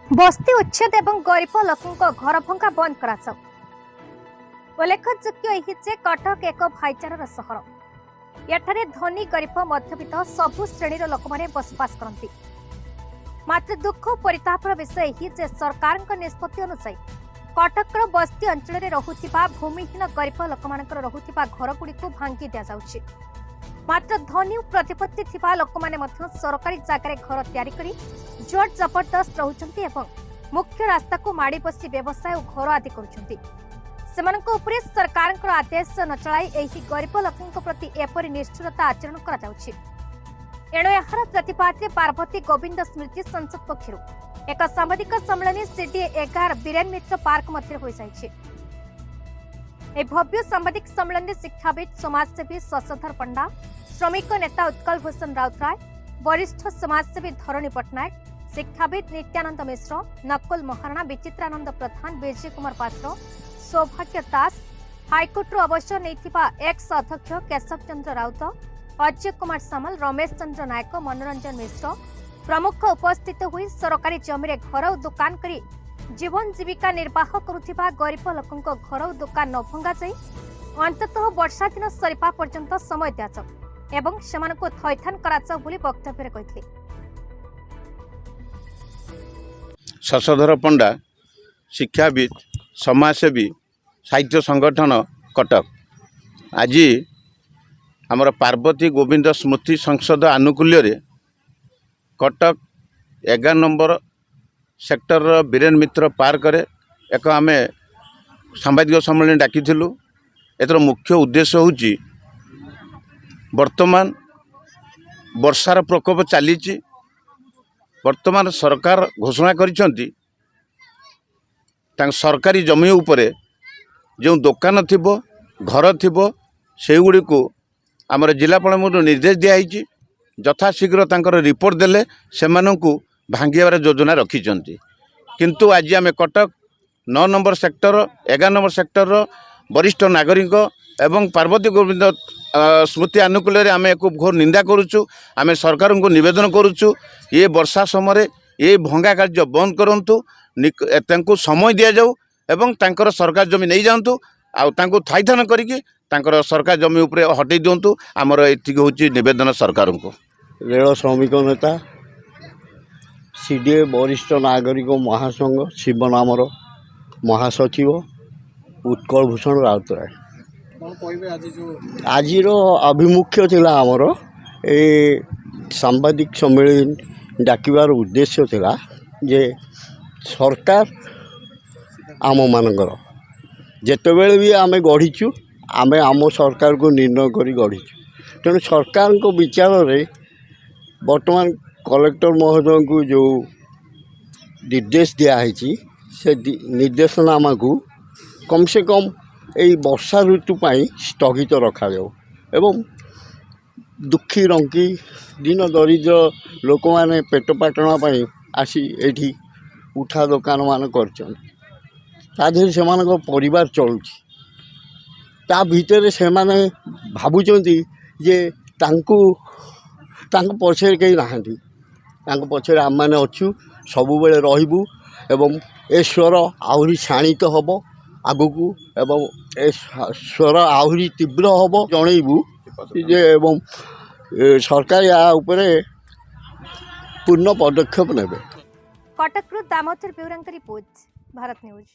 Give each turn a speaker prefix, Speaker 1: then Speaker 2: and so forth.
Speaker 1: बस्ती उच्छेद और गरीब लोकों घर भंगा बंद करा। उल्लेखयोग्य जे कटक एक भाईचारार सहर। एठारे धनी गरीब मध्यवित्त सबु श्रेणीर लोक मैंने बसवास करती। मात्र दुख और परितापर विषय यही जे सरकार निष्पत्ति अनुसार कटकर बस्ती अंचल रहुथिबा भूमिहीन गरीब लोक रहुथिबा घरगुड़ी भांगी दि जाउछि। मात्र धनी प्रतिपत्ति थिबा लोक माने मध्य सरकारी जागारे घर तैयारी करी जोर जबरदस्त रहउछन्ति एवं मुख्य रास्ता को माड़ी बसी व्यवसाय और घर आदि करुछन्ति। सेमानक उपरे सरकारक आदेश न चलाई एही गरीब लोकଙ୍କ प्रति एपरि निष्ठुरता आचरण करा जाउछि। एणु एहार प्रतिपादरे पार्वती गोविंद स्मृति संसद पक्षरु एक साम्बादिक सम्मेलन सीडीए 11 बीरेन मित्र पार्क मध्य होई जाइछि। ए भव्य साम्बादिक सम्मेलन में शिक्षाविद समाजसेवी शशधर पंडा, श्रमिक नेता उत्कल भूषण राउतराय, वरिष्ठ समाजसेवी धरणी पट्टनायक, शिक्षाविद नित्यानंद मिश्र, नकुल महाराणा, विचित्रानंद प्रधान, विजय कुमार पात्र, सौभाग्य दास, हाईकोर्ट अवसर नहीं एक्स अध्यक्ष केशव चंद्र राउत, अजय कुमार सामल, रमेश चंद्र नायक, मनोरंजन मिश्र प्रमुख उपस्थित हुई सरकारी जमी घर और दुकान करी जीवन जीविका निर्वाह करुथिबा गरीब लोकଙ୍କ घर और दुकान न भंगा जाई अंततः वर्षा दिन सरीपा पर्यंत समय दिया एवं सेमानकु थैथान कराचा बोली वक्तव्य कहिथिले।
Speaker 2: शशधर पंडा, शिक्षाविद, समाजसेवी, साहित्य संगठन कटक। आज आमर पार्वती गोविंद स्मृति संसद आनुकूल्य कटक 11 नंबर सेक्टर बीरेन मित्र पार्क एक आम सांबादिक सम्मेलन डाकिलु। एतर मुख्य उद्देश्य होची वर्तमान वर्षार प्रकोप चली। वर्तमान सरकार घोषणा करिसेंती सरकारी जमी उपरे जो दुकान थिबो घर थिबो से गुड़ी को आमर जिलापाल निर्देश दिखाई यथाशीघ्र तांकर रिपोर्ट देले सेमानंकु भांगियार योजना रखिंट। किंतु आज आम Cuttack 9 number sector 11 number sector वरिष्ठ नागरिक एवं पार्वती गोविंद स्मृति आनुकूल्य आम एक घोर निंदा करुचु। आम सरकार को निवेदन करुचु ये वर्षा समय ये भंगा कार्य बंद करंतु, समय दि जाऊ एवं तांकर सरकार जमी नहीं जातु आउ थाईथान करिकी तांकर सरकार जमी उपरे हटई दिंतु। आमर एतिक होची निवेदन सरकार को।
Speaker 3: रेल श्रमिक नेता सीडीए वरिष्ठ नागरिक महासंघ शिवनामर महासचिव उत्कल भूषण राउतराय। आज आभिमुख्य थिला आमर ए सांबादिक सम्मेलन डाकिबार उद्देश्य थिला जे सरकार आम मानकर जेतेबेले भी आमे गढ़ीचु आमे आम सरकार को निर्णय करी गढ़ीचु। तेणु सरकार को विचार रे वर्तमान कलेक्टर महोदय को जो निर्देश दिखाई से निर्देशनामा को कम से कम यही वर्षा ऋतु पाई स्थगित रखा जाओ एवं दुखी रंकी दिन दरिद्र लोक मैंने पेट पाटना आसी एठी उठा दुकान मान कर से परिवार चलुची ता भितर से माने भावुचंती जे तांकु पछे कहीं नहांती पछे आम मैंने अच्छु सबु बेले रहिबु एवं ए स्वर आहुरी शाणित हम आगु एवं ए स्वर आहुरी तीव्र हम जनइबु जे एवं सरकार या उपरे पूर्ण पदक्षेप नेबे।
Speaker 1: कटकरू दामोदर बेउरांक रिपोर्ट, भारत न्यूज।